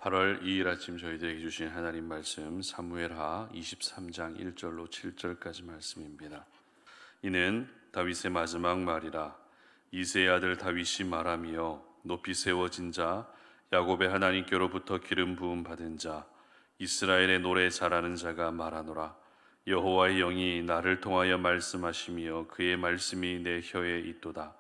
8월 2일 아침 저희들에게 주신 하나님 말씀 사무엘하 23장 1절로 7절까지 말씀입니다. 이는 다윗의 마지막 말이라. 이새의 아들 다윗이 말하며 높이 세워진 자 야곱의 하나님께로부터 기름 부음 받은 자 이스라엘의 노래 잘하는 자가 말하노라. 여호와의 영이 나를 통하여 말씀하시며 그의 말씀이 내 혀에 있도다.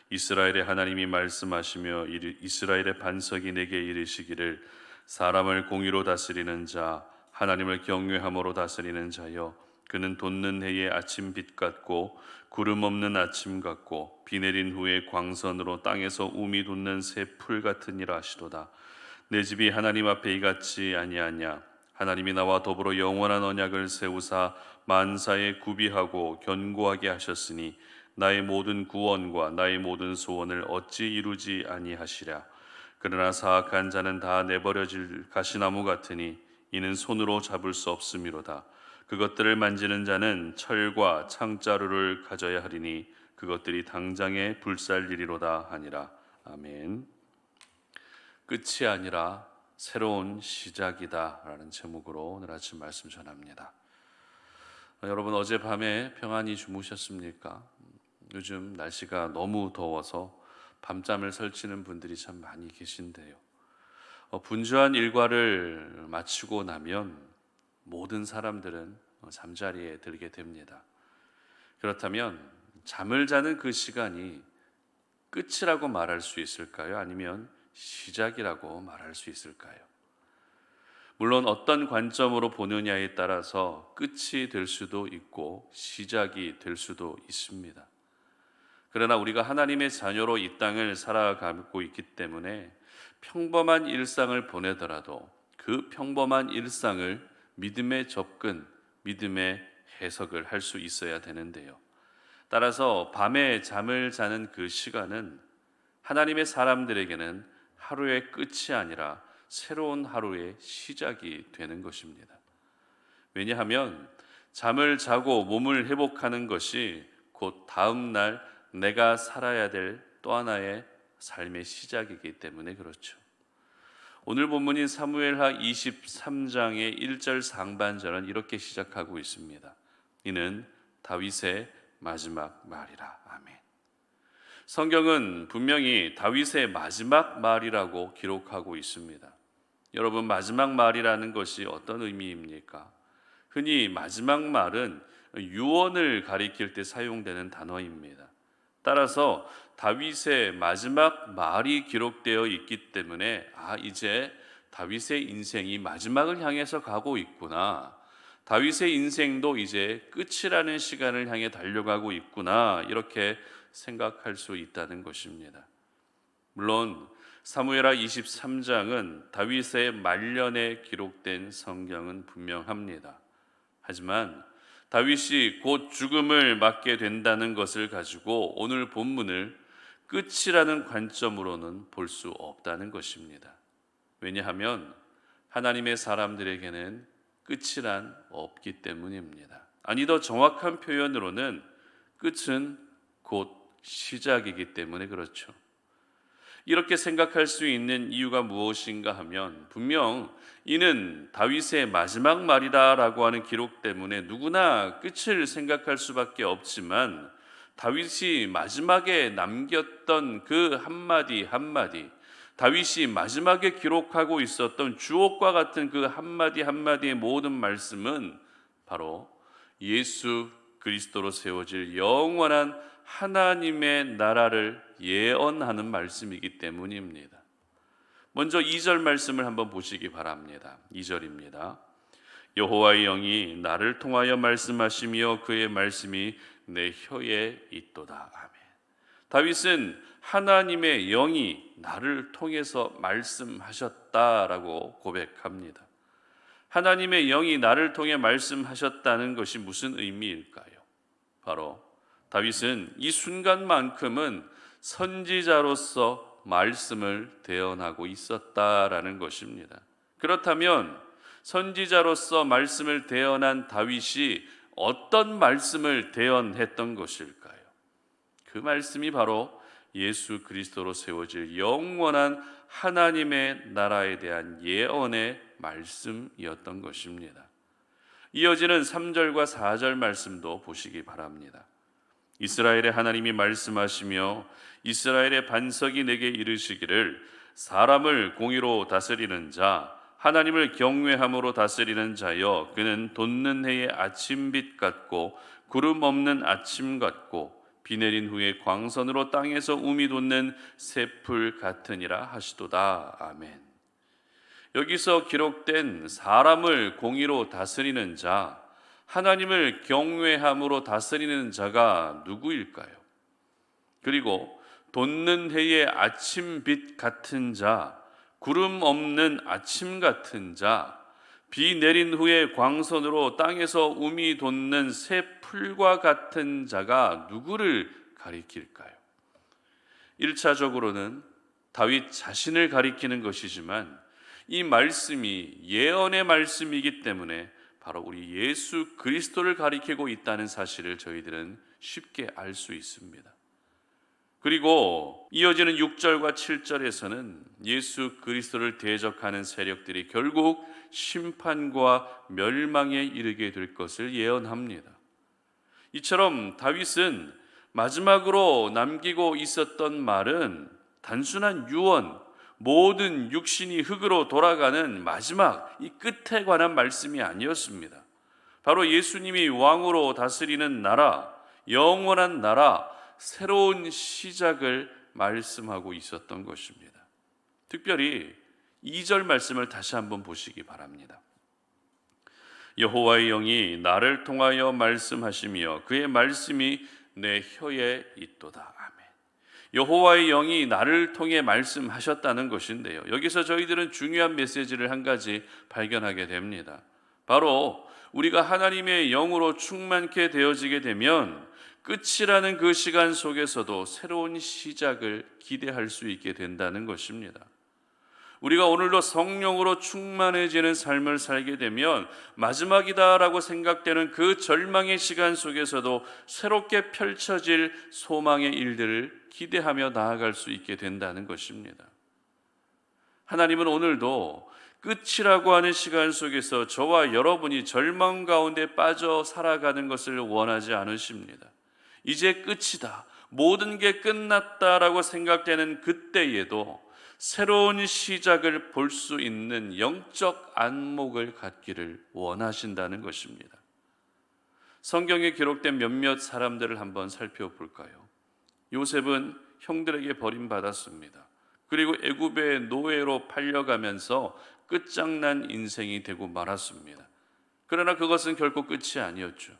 이스라엘의 하나님이 말씀하시며 이스라엘의 반석이 내게 이르시기를 사람을 공의로 다스리는 자 하나님을 경외함으로 다스리는 자여 그는 돋는 해의 아침 빛 같고 구름 없는 아침 같고 비 내린 후에 광선으로 땅에서 움이 돋는 새 풀 같으니라 하시도다. 내 집이 하나님 앞에 이같이 아니하냐. 하나님이 나와 더불어 영원한 언약을 세우사 만사에 구비하고 견고하게 하셨으니 나의 모든 구원과 나의 모든 소원을 어찌 이루지 아니하시랴. 그러나 사악한 자는 다 내버려질 가시나무 같으니 이는 손으로 잡을 수 없음이로다. 그것들을 만지는 자는 철과 창자루를 가져야 하리니 그것들이 당장에 불살리리로다 하니라. 아멘. 끝이 아니라 새로운 시작이다 라는 제목으로 오늘 아침 말씀 전합니다. 여러분 어젯밤에 평안히 주무셨습니까? 요즘 날씨가 너무 더워서 밤잠을 설치는 분들이 참 많이 계신데요. 분주한 일과를 마치고 나면 모든 사람들은 잠자리에 들게 됩니다. 그렇다면 잠을 자는 그 시간이 끝이라고 말할 수 있을까요? 아니면 시작이라고 말할 수 있을까요? 물론 어떤 관점으로 보느냐에 따라서 끝이 될 수도 있고 시작이 될 수도 있습니다. 그러나 우리가 하나님의 자녀로 이 땅을 살아가고 있기 때문에 평범한 일상을 보내더라도 그 평범한 일상을 믿음의 접근, 믿음의 해석을 할 수 있어야 되는데요. 따라서 밤에 잠을 자는 그 시간은 하나님의 사람들에게는 하루의 끝이 아니라 새로운 하루의 시작이 되는 것입니다. 왜냐하면 잠을 자고 몸을 회복하는 것이 곧 다음 날 내가 살아야 될 또 하나의 삶의 시작이기 때문에 그렇죠. 오늘 본문인 사무엘하 23장의 1절 상반절은 이렇게 시작하고 있습니다. 이는 다윗의 마지막 말이라. 아멘. 성경은 분명히 다윗의 마지막 말이라고 기록하고 있습니다. 여러분, 마지막 말이라는 것이 어떤 의미입니까? 흔히 마지막 말은 유언을 가리킬 때 사용되는 단어입니다. 따라서 다윗의 마지막 말이 기록되어 있기 때문에 이제 다윗의 인생이 마지막을 향해서 가고 있구나. 다윗의 인생도 이제 끝이라는 시간을 향해 달려가고 있구나. 이렇게 생각할 수 있다는 것입니다. 물론 사무엘하 23장은 다윗의 말년에 기록된 성경은 분명합니다. 하지만 다윗이 곧 죽음을 맞게 된다는 것을 가지고 오늘 본문을 끝이라는 관점으로는 볼 수 없다는 것입니다. 왜냐하면 하나님의 사람들에게는 끝이란 없기 때문입니다. 아니, 더 정확한 표현으로는 끝은 곧 시작이기 때문에 그렇죠. 이렇게 생각할 수 있는 이유가 무엇인가 하면 분명 이는 다윗의 마지막 말이다라고 하는 기록 때문에 누구나 끝을 생각할 수밖에 없지만 다윗이 마지막에 남겼던 그 한마디 한마디, 다윗이 마지막에 기록하고 있었던 주옥과 같은 그 한마디 한마디의 모든 말씀은 바로 예수 그리스도로 세워질 영원한 하나님의 나라를 예언하는 말씀이기 때문입니다. 먼저 2절 말씀을 한번 보시기 바랍니다. 2절입니다. 여호와의 영이 나를 통하여 말씀하시며 그의 말씀이 내 혀에 있도다. 아멘. 다윗은 하나님의 영이 나를 통해서 말씀하셨다라고 고백합니다. 하나님의 영이 나를 통해 말씀하셨다는 것이 무슨 의미일까요? 바로 다윗은 이 순간만큼은 선지자로서 말씀을 대언하고 있었다라는 것입니다. 그렇다면 선지자로서 말씀을 대언한 다윗이 어떤 말씀을 대언했던 것일까요? 그 말씀이 바로 예수 그리스도로 세워질 영원한 하나님의 나라에 대한 예언의 말씀이었던 것입니다. 이어지는 3절과 4절 말씀도 보시기 바랍니다. 이스라엘의 하나님이 말씀하시며 이스라엘의 반석이 내게 이르시기를 사람을 공의로 다스리는 자 하나님을 경외함으로 다스리는 자여 그는 돋는 해의 아침빛 같고 구름 없는 아침 같고 비 내린 후에 광선으로 땅에서 움이 돋는 새풀 같으니라 하시도다. 아멘. 여기서 기록된 사람을 공의로 다스리는 자, 하나님을 경외함으로 다스리는 자가 누구일까요? 그리고 돋는 해의 아침빛 같은 자, 구름 없는 아침 같은 자, 비 내린 후에 광선으로 땅에서 움이 돋는 새 풀과 같은 자가 누구를 가리킬까요? 1차적으로는 다윗 자신을 가리키는 것이지만 이 말씀이 예언의 말씀이기 때문에 바로 우리 예수 그리스도를 가리키고 있다는 사실을 저희들은 쉽게 알 수 있습니다. 그리고 이어지는 6절과 7절에서는 예수 그리스도를 대적하는 세력들이 결국 심판과 멸망에 이르게 될 것을 예언합니다. 이처럼 다윗은 마지막으로 남기고 있었던 말은 단순한 유언, 모든 육신이 흙으로 돌아가는 마지막 이 끝에 관한 말씀이 아니었습니다. 바로 예수님이 왕으로 다스리는 나라, 영원한 나라, 새로운 시작을 말씀하고 있었던 것입니다. 특별히 2절 말씀을 다시 한번 보시기 바랍니다. 여호와의 영이 나를 통하여 말씀하시며 그의 말씀이 내 혀에 있도다. 아멘. 여호와의 영이 나를 통해 말씀하셨다는 것인데요, 여기서 저희들은 중요한 메시지를 한 가지 발견하게 됩니다. 바로 우리가 하나님의 영으로 충만케 되어지게 되면 끝이라는 그 시간 속에서도 새로운 시작을 기대할 수 있게 된다는 것입니다. 우리가 오늘도 성령으로 충만해지는 삶을 살게 되면 마지막이다라고 생각되는 그 절망의 시간 속에서도 새롭게 펼쳐질 소망의 일들을 기대하며 나아갈 수 있게 된다는 것입니다. 하나님은 오늘도 끝이라고 하는 시간 속에서 저와 여러분이 절망 가운데 빠져 살아가는 것을 원하지 않으십니다. 이제 끝이다, 모든 게 끝났다라고 생각되는 그때에도 새로운 시작을 볼 수 있는 영적 안목을 갖기를 원하신다는 것입니다. 성경에 기록된 몇몇 사람들을 한번 살펴볼까요? 요셉은 형들에게 버림받았습니다. 그리고 애굽의 노예로 팔려가면서 끝장난 인생이 되고 말았습니다. 그러나 그것은 결코 끝이 아니었죠.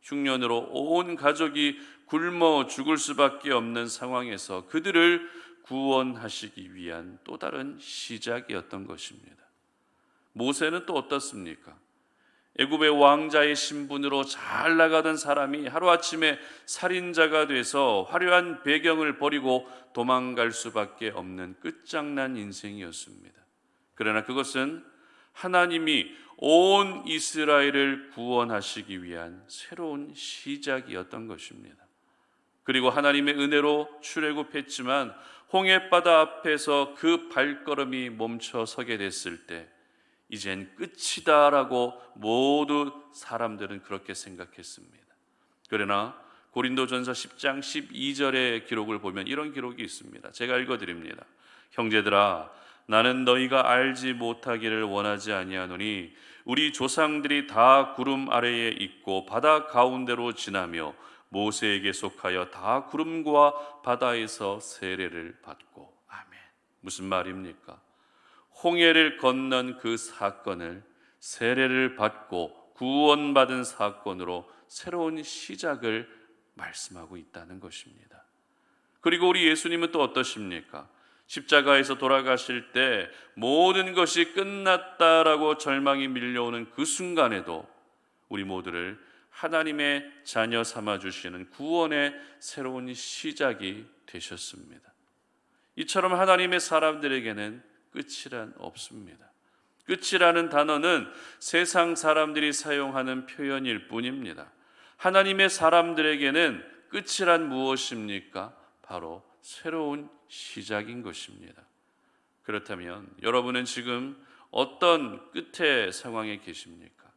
흉년으로 온 가족이 굶어 죽을 수밖에 없는 상황에서 그들을 구원하시기 위한 또 다른 시작이었던 것입니다. 모세는 또 어떻습니까? 애굽의 왕자의 신분으로 잘 나가던 사람이 하루아침에 살인자가 돼서 화려한 배경을 버리고 도망갈 수밖에 없는 끝장난 인생이었습니다. 그러나 그것은 하나님이 온 이스라엘을 구원하시기 위한 새로운 시작이었던 것입니다. 그리고 하나님의 은혜로 출애굽했지만 홍해바다 앞에서 그 발걸음이 멈춰 서게 됐을 때 이젠 끝이다라고 모두 사람들은 그렇게 생각했습니다. 그러나 고린도전서 10장 12절의 기록을 보면 이런 기록이 있습니다. 제가 읽어드립니다. 형제들아, 나는 너희가 알지 못하기를 원하지 아니하노니 우리 조상들이 다 구름 아래에 있고 바다 가운데로 지나며 모세에게 속하여 다 구름과 바다에서 세례를 받고. 아멘. 무슨 말입니까? 홍해를 건넌 그 사건을 세례를 받고 구원받은 사건으로 새로운 시작을 말씀하고 있다는 것입니다. 그리고 우리 예수님은 또 어떠십니까? 십자가에서 돌아가실 때 모든 것이 끝났다라고 절망이 밀려오는 그 순간에도 우리 모두를 하나님의 자녀 삼아주시는 구원의 새로운 시작이 되셨습니다. 이처럼 하나님의 사람들에게는 끝이란 없습니다. 끝이라는 단어는 세상 사람들이 사용하는 표현일 뿐입니다. 하나님의 사람들에게는 끝이란 무엇입니까? 바로 새로운 시작인 것입니다. 그렇다면 여러분은 지금 어떤 끝의 상황에 계십니까?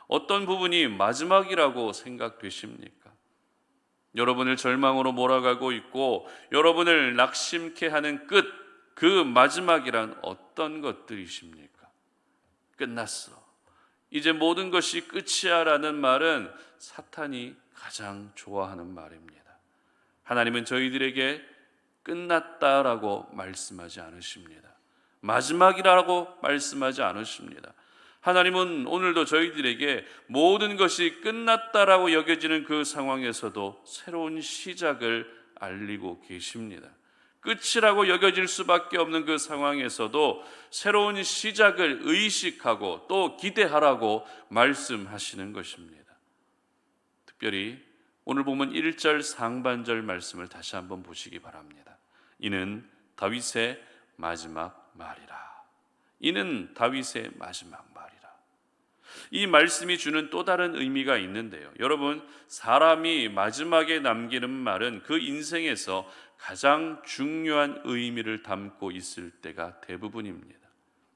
어떤 부분이 마지막이라고 생각되십니까? 여러분을 절망으로 몰아가고 있고 여러분을 낙심케 하는 끝, 그 마지막이란 어떤 것들이십니까? 끝났어. 이제 모든 것이 끝이야 라는 말은 사탄이 가장 좋아하는 말입니다. 하나님은 저희들에게 끝났다라고 말씀하지 않으십니다. 마지막이라고 말씀하지 않으십니다. 하나님은 오늘도 저희들에게 모든 것이 끝났다라고 여겨지는 그 상황에서도 새로운 시작을 알리고 계십니다. 끝이라고 여겨질 수밖에 없는 그 상황에서도 새로운 시작을 의식하고 또 기대하라고 말씀하시는 것입니다. 특별히 오늘 보면 1절 상반절 말씀을 다시 한번 보시기 바랍니다. 이는 다윗의 마지막 말이라. 이는 다윗의 마지막 말이라. 이 말씀이 주는 또 다른 의미가 있는데요. 여러분, 사람이 마지막에 남기는 말은 그 인생에서 가장 중요한 의미를 담고 있을 때가 대부분입니다.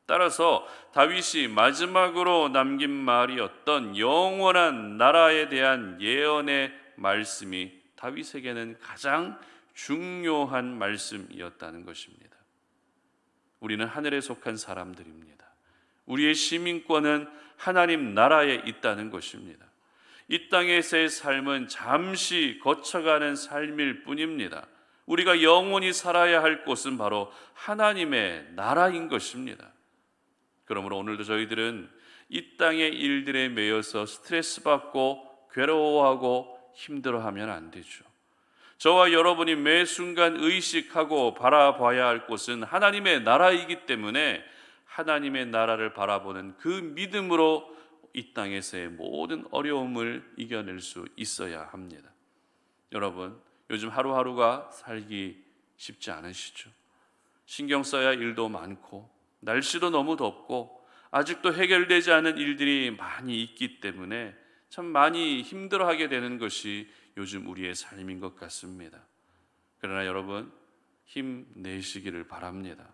따라서 다윗이 마지막으로 남긴 말이었던 영원한 나라에 대한 예언의 말씀이 다윗에게는 가장 중요한 말씀이었다는 것입니다. 우리는 하늘에 속한 사람들입니다. 우리의 시민권은 하나님 나라에 있다는 것입니다. 이 땅에서의 삶은 잠시 거쳐가는 삶일 뿐입니다. 우리가 영원히 살아야 할 곳은 바로 하나님의 나라인 것입니다. 그러므로 오늘도 저희들은 이 땅의 일들에 매여서 스트레스 받고 괴로워하고 힘들어하면 안 되죠. 저와 여러분이 매 순간 의식하고 바라봐야 할 곳은 하나님의 나라이기 때문에 하나님의 나라를 바라보는 그 믿음으로 이 땅에서의 모든 어려움을 이겨낼 수 있어야 합니다. 여러분, 요즘 하루하루가 살기 쉽지 않으시죠? 신경 써야 할 일도 많고 날씨도 너무 덥고 아직도 해결되지 않은 일들이 많이 있기 때문에 참 많이 힘들어하게 되는 것이 요즘 우리의 삶인 것 같습니다. 그러나 여러분, 힘내시기를 바랍니다.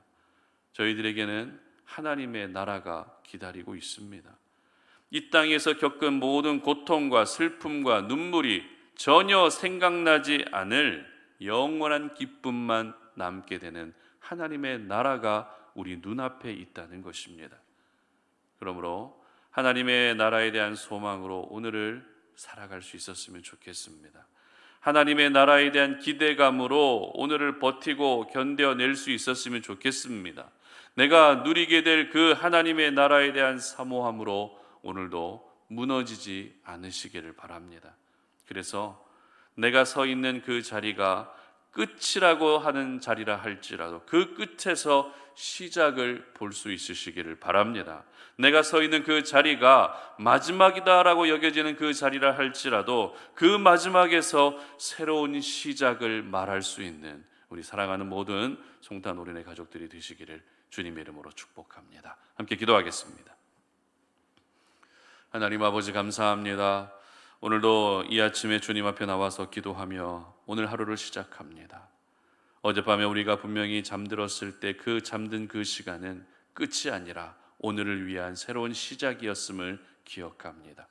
저희들에게는 하나님의 나라가 기다리고 있습니다. 이 땅에서 겪은 모든 고통과 슬픔과 눈물이 전혀 생각나지 않을 영원한 기쁨만 남게 되는 하나님의 나라가 우리 눈앞에 있다는 것입니다. 그러므로 하나님의 나라에 대한 소망으로 오늘을 살아갈 수 있었으면 좋겠습니다. 하나님의 나라에 대한 기대감으로 오늘을 버티고 견뎌낼 수 있었으면 좋겠습니다. 내가 누리게 될 그 하나님의 나라에 대한 사모함으로 오늘도 무너지지 않으시기를 바랍니다. 그래서 내가 서 있는 그 자리가 끝이라고 하는 자리라 할지라도 그 끝에서 시작을 볼 수 있으시기를 바랍니다. 내가 서 있는 그 자리가 마지막이다라고 여겨지는 그 자리라 할지라도 그 마지막에서 새로운 시작을 말할 수 있는 우리 사랑하는 모든 송탄 오륜의 가족들이 되시기를 주님의 이름으로 축복합니다. 함께 기도하겠습니다. 하나님 아버지, 감사합니다. 오늘도 이 아침에 주님 앞에 나와서 기도하며 오늘 하루를 시작합니다. 어젯밤에 우리가 분명히 잠들었을 때 그 잠든 그 시간은 끝이 아니라 오늘을 위한 새로운 시작이었음을 기억합니다.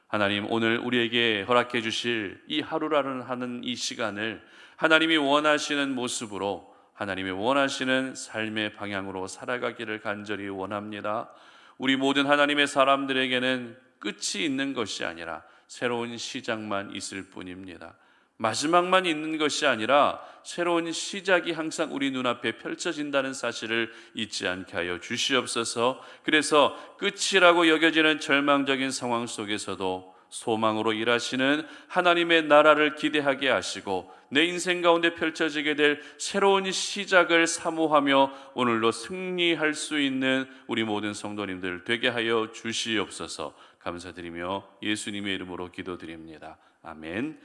하나님, 오늘 우리에게 허락해 주실 이 하루라는 하는 이 시간을 하나님이 원하시는 모습으로 하나님이 원하시는 삶의 방향으로 살아가기를 간절히 원합니다. 우리 모든 하나님의 사람들에게는 끝이 있는 것이 아니라 새로운 시작만 있을 뿐입니다. 마지막만 있는 것이 아니라 새로운 시작이 항상 우리 눈앞에 펼쳐진다는 사실을 잊지 않게 하여 주시옵소서. 그래서 끝이라고 여겨지는 절망적인 상황 속에서도 소망으로 일하시는 하나님의 나라를 기대하게 하시고 내 인생 가운데 펼쳐지게 될 새로운 시작을 사모하며 오늘도 승리할 수 있는 우리 모든 성도님들 되게 하여 주시옵소서. 감사드리며 예수님의 이름으로 기도드립니다. 아멘.